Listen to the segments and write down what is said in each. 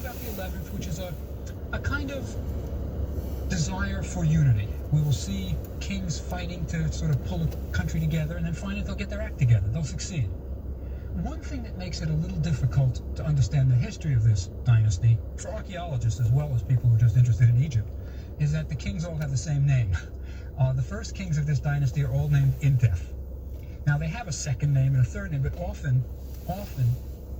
about the 11th, which is a kind of desire for unity. We will see kings fighting to sort of pull a country together, and then finally they'll get their act together. They'll succeed. One thing that makes it a little difficult to understand the history of this dynasty, for archaeologists as well as people who are just interested in Egypt, is that the kings all have the same name. The first kings of this dynasty are all named Intef. Now, they have a second name and a third name, but often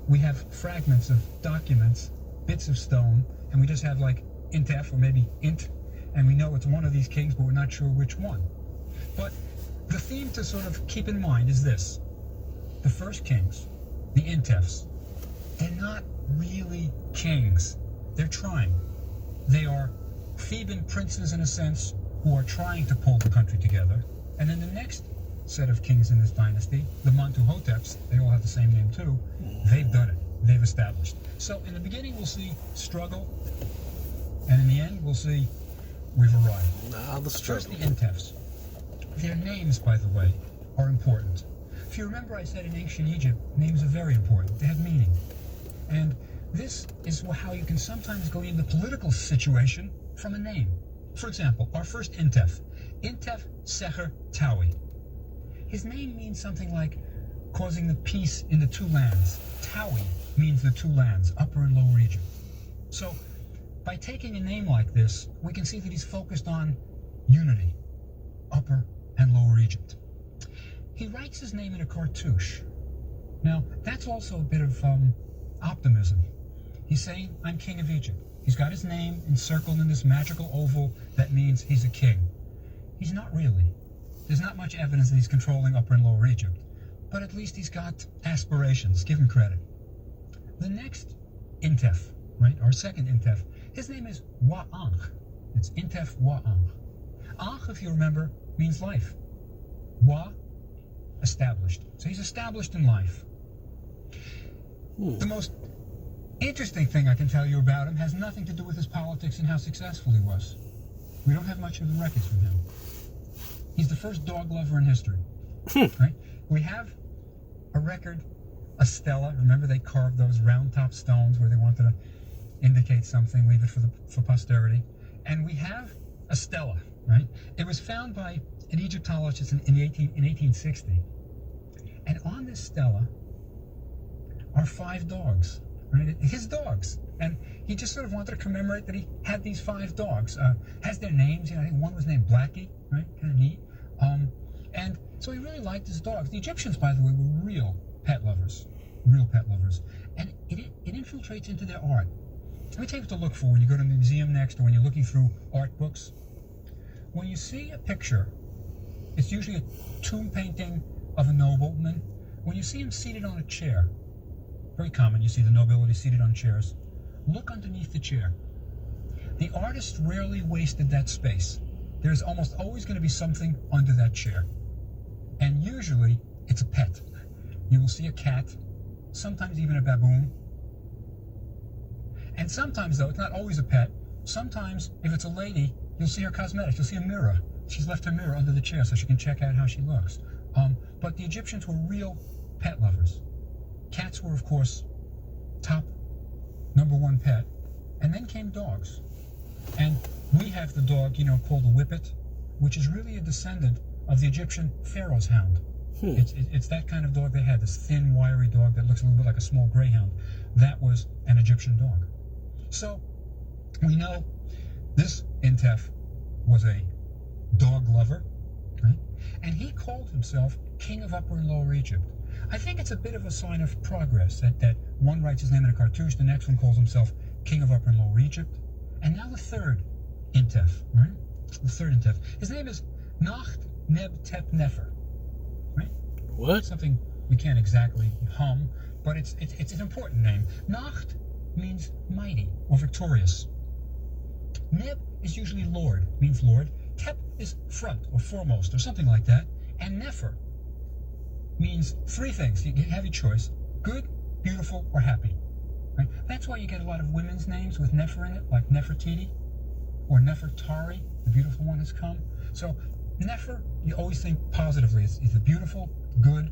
we have fragments of documents, bits of stone, and we just have like Intef or maybe Int, and we know it's one of these kings, but we're not sure which one. But the theme to sort of keep in mind is this. The first kings, the Intefs, they're not really kings. They're trying. They are Theban princes, in a sense, who are trying to pull the country together. And then the next set of kings in this dynasty, the Mentuhoteps, they all have the same name too, they've done it. They've established. So in the beginning, we'll see struggle, and in the end, we'll see we've arrived. Now the struggle. First, the Intefs. Their names, by the way, are important. If you remember, I said in ancient Egypt, names are very important. They have meaning. And this is how you can sometimes glean the political situation from a name. For example, our first Intef, Intef Secher Tawi. His name means something like causing the peace in the two lands. Tawi means the two lands, Upper and Lower Egypt. So, by taking a name like this, we can see that he's focused on unity, Upper and Lower Egypt. He writes his name in a cartouche. Now, that's also a bit of optimism. He's saying, I'm king of Egypt. He's got his name encircled in this magical oval that means he's a king. He's not really. There's not much evidence that he's controlling Upper and Lower Egypt, but at least he's got aspirations. Give him credit. The next Intef, right, our second Intef, his name is Wa-Ankh. It's Intef Wa-Ankh. Ankh, if you remember, means life. Wa, established. So he's established in life. The most interesting thing I can tell you about him has nothing to do with his politics and how successful he was. We don't have much of the records from him. He's the first dog lover in history. Right? We have a record, a stela. Remember, they carved those round top stones where they wanted to indicate something, leave it for posterity. And we have a stela, right? It was found by an Egyptologist in 1860. And on this stela are 5 dogs, right? His dogs. And he just sort of wanted to commemorate that he had these 5 dogs. Has their names, I think one was named Blackie, right? Kind of neat. And so he really liked his dogs. The Egyptians, by the way, were real pet lovers. Real pet lovers. And it infiltrates into their art. Let me tell you what to look for when you go to the museum next or when you're looking through art books. When you see a picture, it's usually a tomb painting of a nobleman. When you see him seated on a chair, very common, you see the nobility seated on chairs, look underneath the chair. The artist rarely wasted that space. There's almost always going to be something under that chair. And usually, it's a pet. You will see a cat, sometimes even a baboon. And sometimes, though, it's not always a pet. Sometimes, if it's a lady, you'll see her cosmetics. You'll see a mirror. She's left her mirror under the chair so she can check out how she looks. But the Egyptians were real pet lovers. Cats were, of course, top #1 pet. And then came dogs. And we have the dog, called a whippet, which is really a descendant of the Egyptian pharaoh's hound. It's that kind of dog they had, this thin, wiry dog that looks a little bit like a small greyhound. That was an Egyptian dog. So, we know this Intef was a dog lover, right? And he called himself King of Upper and Lower Egypt. I think it's a bit of a sign of progress that one writes his name in a cartouche, the next one calls himself King of Upper and Lower Egypt. And now the third Intef, right? The third Intef. His name is Nacht Neb Tep Nefer, right? What? Something we can't exactly hum, but it's an important name. Nacht means mighty or victorious. Neb is usually Lord, means Lord. Tep is front or foremost or something like that. And Nefer means 3 things. You have your choice. Good, beautiful, or happy. Right? That's why you get a lot of women's names with Nefer in it, like Nefertiti or Nefertari, the beautiful one has come. So Nefer, you always think positively. He's the beautiful, good,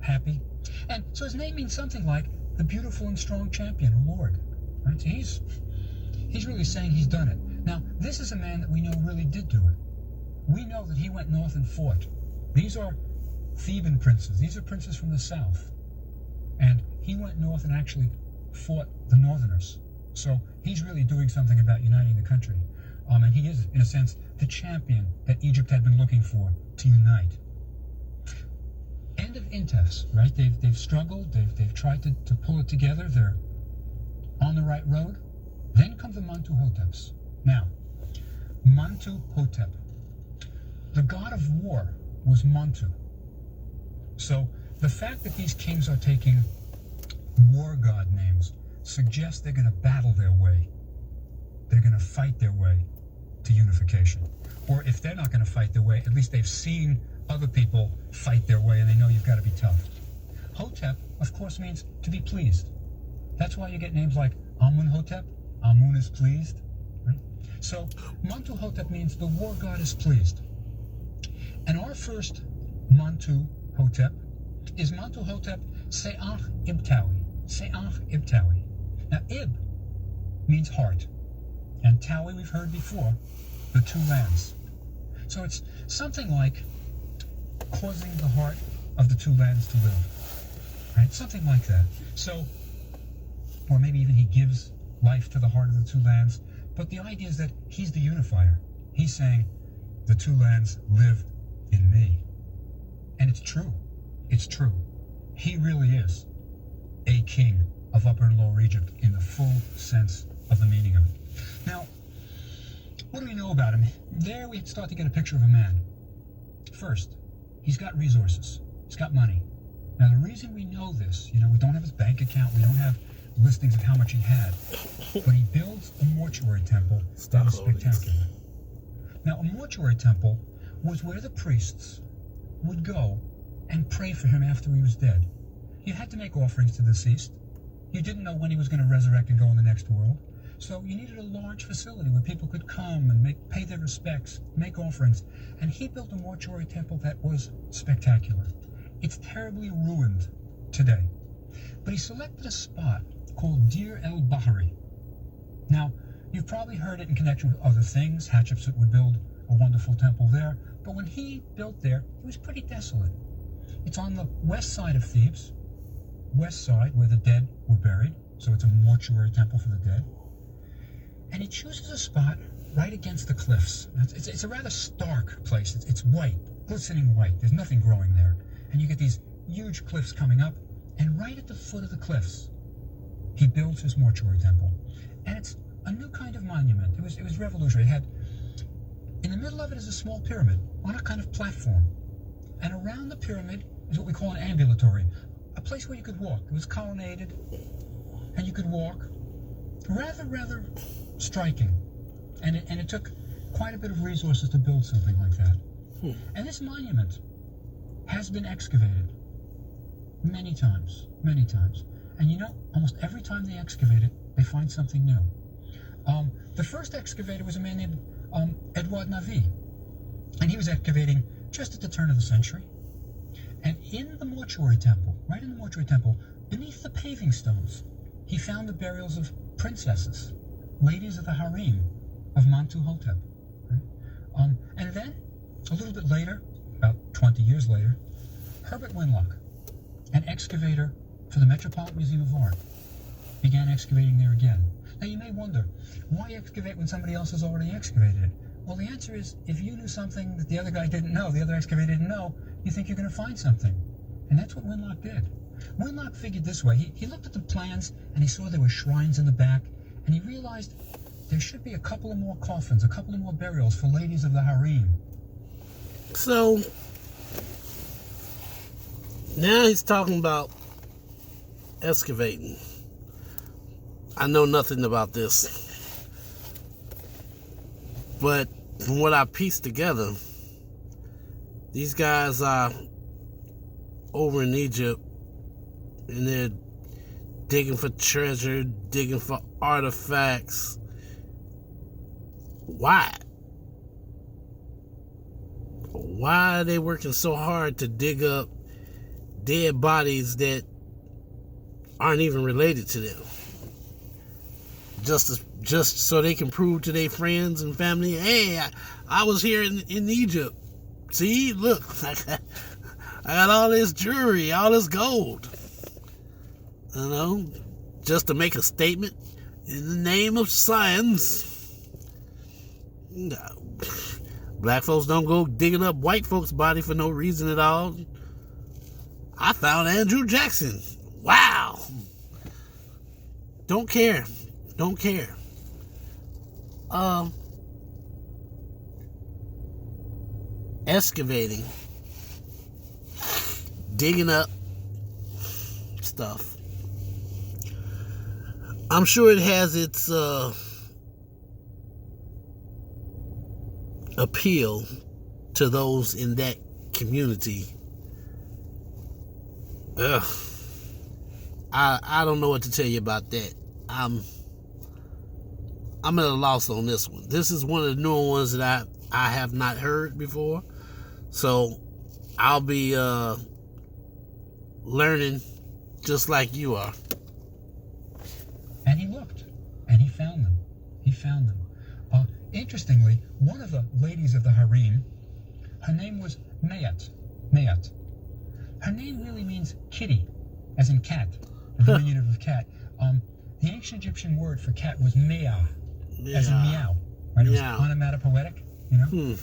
happy. And so his name means something like the beautiful and strong champion, or Lord. Right? So he's really saying he's done it. Now, this is a man that we know really did do it. We know that he went north and fought. These are Theban princes. These are princes from the south. And he went north and actually fought the northerners. So he's really doing something about uniting the country. And he is, in a sense, the champion that Egypt had been looking for to unite. End of Intefs, right? They've struggled. They've tried to pull it together. They're on the right road. Then come the Mantu Hoteps. Now, Mantu Hotep. The god of war was Mantu. So the fact that these kings are taking war god names suggests they're going to battle their way. They're going to fight their way to unification. Or if they're not going to fight their way, at least they've seen other people fight their way and they know you've got to be tough. Hotep, of course, means to be pleased. That's why you get names like Amun Hotep. Amun is pleased. Right? So Mantu Hotep means the war god is pleased. And our first Mantu Hotep is Mantu Hotep Se'ach Ibtawi. Se'ach Ibtawi. Now, Ib means heart. And Tawi, we've heard before, the two lands. So it's something like causing the heart of the two lands to live. Right? Something like that. So, or maybe even he gives life to the heart of the two lands. But the idea is that he's the unifier. He's saying, the two lands live in me. And it's true. It's true. He really is a king of Upper and Lower Egypt in the full sense of the meaning of it. Now, what do we know about him? There we start to get a picture of a man. First, he's got resources. He's got money. Now, the reason we know this, we don't have his bank account, we don't have listings of how much he had, but he builds a mortuary temple that is spectacular. Now, a mortuary temple was where the priests would go and pray for him after he was dead. You had to make offerings to the deceased. You didn't know when he was going to resurrect and go in the next world. So you needed a large facility where people could come and pay their respects, make offerings. And he built a mortuary temple that was spectacular. It's terribly ruined today. But he selected a spot called Deir el-Bahari. Now, you've probably heard it in connection with other things. Hatshepsut would build a wonderful temple there. But when he built there, it was pretty desolate. It's on the west side of Thebes, west side where the dead were buried. So it's a mortuary temple for the dead. And he chooses a spot right against the cliffs. It's a rather stark place. It's white, glistening white. There's nothing growing there. And you get these huge cliffs coming up. And right at the foot of the cliffs, he builds his mortuary temple. And it's a new kind of monument. It was revolutionary. It had, in the middle of it is a small pyramid on a kind of platform. And around the pyramid is what we call an ambulatory, a place where you could walk. It was colonnaded, and you could walk. Rather striking. And it took quite a bit of resources to build something like that. And this monument has been excavated many times. And almost every time they excavate it, they find something new. The first excavator was a man named Edouard Navi. And he was excavating just at the turn of the century. And in the mortuary temple, right in the mortuary temple, beneath the paving stones, he found the burials of princesses, ladies of the harem of Mantu Hotep. Right? And then, a little bit later, about 20 years later, Herbert Winlock, an excavator for the Metropolitan Museum of Art, began excavating there again. Now you may wonder, why excavate when somebody else has already excavated it? Well, the answer is, if you knew something that the other guy didn't know, the other excavator didn't know, you think you're going to find something. And that's what Winlock did. Winlock figured this way. He looked at the plans, and he saw there were shrines in the back, and he realized there should be a couple of more coffins, a couple of more burials for ladies of the harem. So, now he's talking about excavating. I know nothing about this. But from what I pieced together, these guys are over in Egypt and they're digging for treasure, digging for artifacts. Why? Why are they working so hard to dig up dead bodies that aren't even related to them? just so they can prove to their friends and family, hey, I was here in Egypt. See, look, I got all this jewelry, all this gold. You know, just to make a statement in the name of science. Black folks don't go digging up white folks' body for no reason at all. I found Andrew Jackson. Wow. Don't care. Excavating, digging up stuff. I'm sure it has its appeal to those in that community. I don't know what to tell you about that. I'm at a loss on this one. This is one of the newer ones that I have not heard before. So I'll be learning just like you are. And he looked, and he found them. Interestingly, one of the ladies of the harem, her name was Mayat. Her name really means kitty, as in cat, the diminutive of cat. The ancient Egyptian word for cat was meow, as in meow. Right? It was onomatopoetic, you know? The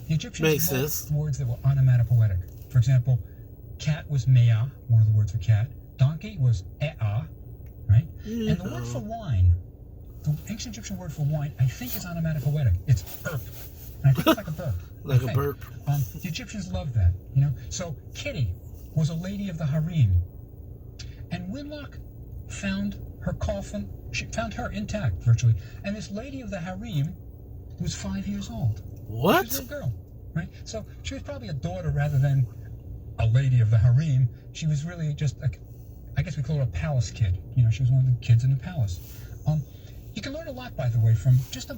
Egyptians loved words that were onomatopoetic. For example, cat was meow, one of the words for cat. Donkey was e'ah, right? And the word for wine, the ancient Egyptian word for wine, I think is onomatopoetic. It's burp. And I think it's like a burp. Like a burp. The Egyptians loved that, you know? So Kitty was a lady of the harem. And Winlock found her coffin. She found her intact, virtually. And this lady of the harem was 5 years old. What? She was a little girl, right? So she was probably a daughter rather than a lady of the harem. She was really just, I guess we call her a palace kid. You know, she was one of the kids in the palace. You can learn a lot, by the way, from just a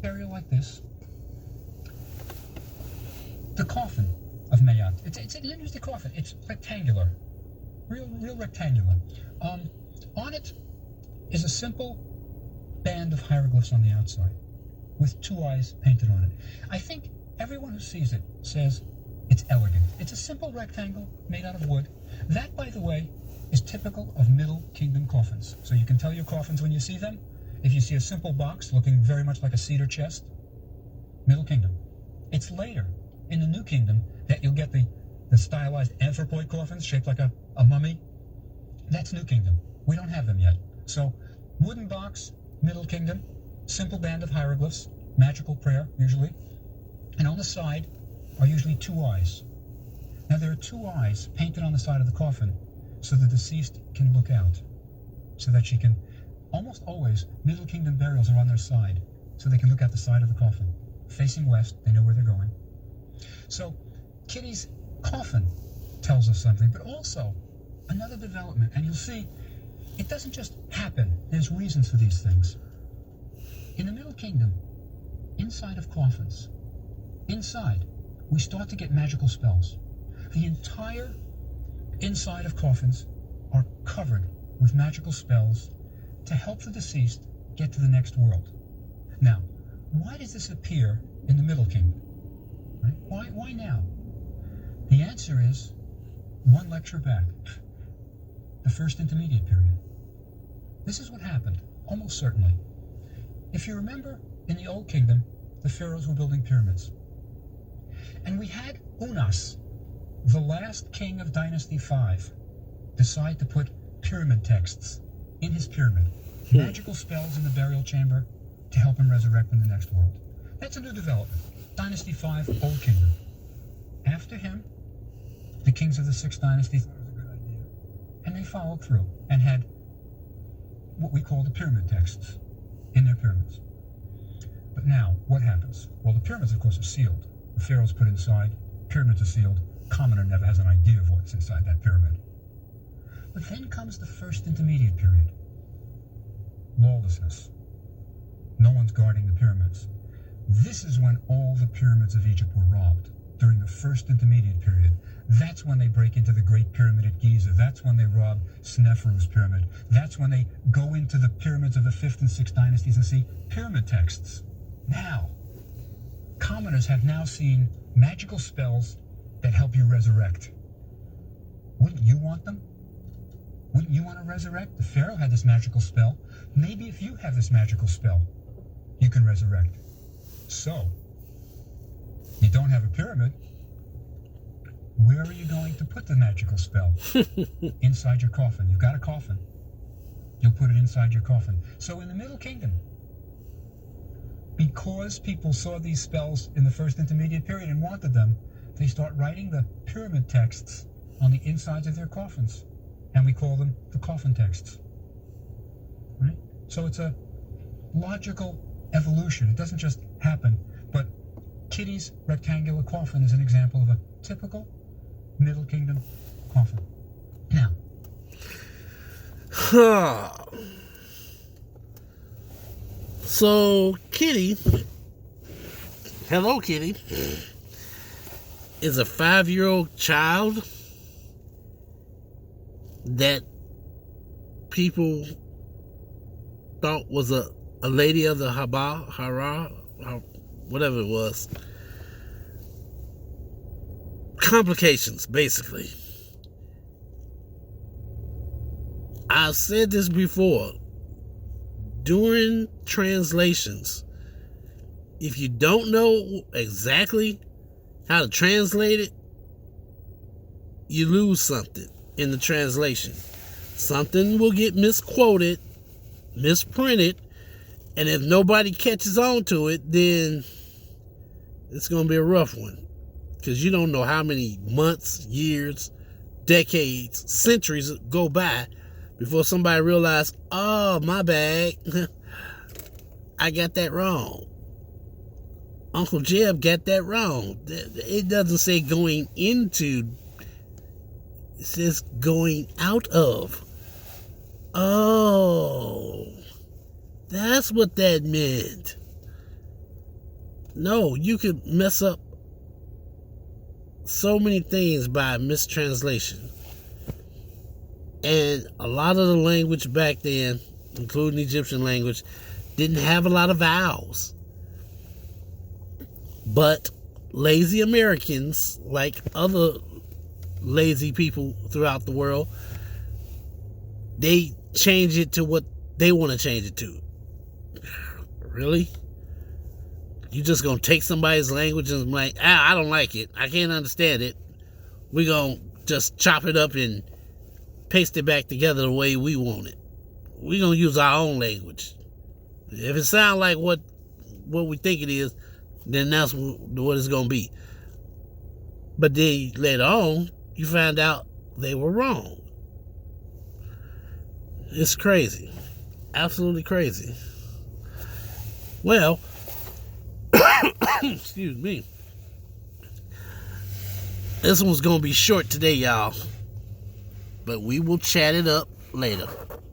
burial like this. The coffin of Mayat. It's an interesting coffin. It's rectangular, real rectangular. On it is a simple band of hieroglyphs on the outside, with 2 eyes painted on it. I think everyone who sees it says it's elegant. It's a simple rectangle made out of wood. That, by the way, is typical of Middle Kingdom coffins. So you can tell your coffins when you see them. If you see a simple box looking very much like a cedar chest, Middle Kingdom. It's later, in the New Kingdom, that you'll get the stylized anthropoid coffins shaped like a mummy. That's New Kingdom. We don't have them yet. So, wooden box, Middle Kingdom, simple band of hieroglyphs, magical prayer, usually. And on the side are usually 2 eyes. Now, there are 2 eyes painted on the side of the coffin so the deceased can look out, so that she can. Almost always, Middle Kingdom burials are on their side, so they can look out the side of the coffin. Facing west, they know where they're going. So, Kitty's coffin tells us something, but also another development, and you'll see, it doesn't just happen. There's reasons for these things. In the Middle Kingdom, inside of coffins, we start to get magical spells. The entire inside of coffins are covered with magical spells to help the deceased get to the next world. Now, why does this appear in the Middle Kingdom? Right? Why now? The answer is one lecture back, the First Intermediate Period. This is what happened, almost certainly. If you remember, in the Old Kingdom, the pharaohs were building pyramids. And we had Unas, the last king of Dynasty 5, decide to put pyramid texts in his pyramid. Magical spells in the burial chamber to help him resurrect in the next world. That's a new development. Dynasty 5, Old Kingdom. After him, the kings of the 6th dynasty thought it was a good idea. And they followed through and had what we call the pyramid texts in their pyramids. But now, what happens? Well, the pyramids, of course, are sealed. The pharaohs put inside, pyramids are sealed. Commoner never has an idea of what's inside that pyramid. But then comes the First Intermediate Period. Lawlessness. No one's guarding the pyramids. This is when all the pyramids of Egypt were robbed, during the First Intermediate Period. That's when they break into the Great Pyramid at Giza. That's when they rob Sneferu's pyramid. That's when they go into the pyramids of the 5th and 6th dynasties and see pyramid texts. Now, commoners have now seen magical spells that help you resurrect. Wouldn't you want them? Wouldn't you want to resurrect? The Pharaoh had this magical spell. Maybe if you have this magical spell, you can resurrect. So, you don't have a pyramid. Where are you going to put the magical spell? Inside your coffin. You've got a coffin. You'll put it inside your coffin. So in the Middle Kingdom, because people saw these spells in the First Intermediate Period and wanted them, they start writing the pyramid texts on the insides of their coffins. And we call them the coffin texts. Right? So it's a logical evolution. It doesn't just happen. But Kitty's rectangular coffin is an example of a typical Middle Kingdom coffin. Now, so Kitty, Hello Kitty, is a 5-year-old child that people thought was a lady of the Hara, whatever it was. Complications, basically. I've said this before. During translations, if you don't know exactly how to translate it, you lose something in the translation. Something will get misquoted, misprinted, and if nobody catches on to it, then it's going to be a rough one. Because you don't know how many months, years, decades, centuries go by before somebody realizes, oh, my bad, I got that wrong. Uncle Jeb got that wrong. It doesn't say going into, it says going out of. Oh, that's what that meant. No, you could mess up so many things by mistranslation. And a lot of the language back then, including Egyptian language, didn't have a lot of vowels. But lazy Americans, like other lazy people throughout the world, they change it to what they want to change it to. Really? You just gonna take somebody's language and be like, I don't like it, I can't understand it, we gonna just chop it up and paste it back together the way we want it. We gonna use our own language. If it sounds like what we think it is, then that's what it's gonna be. But then later on, you find out they were wrong. It's crazy. Absolutely crazy. Well, excuse me. This one's gonna be short today, y'all. But we will chat it up later.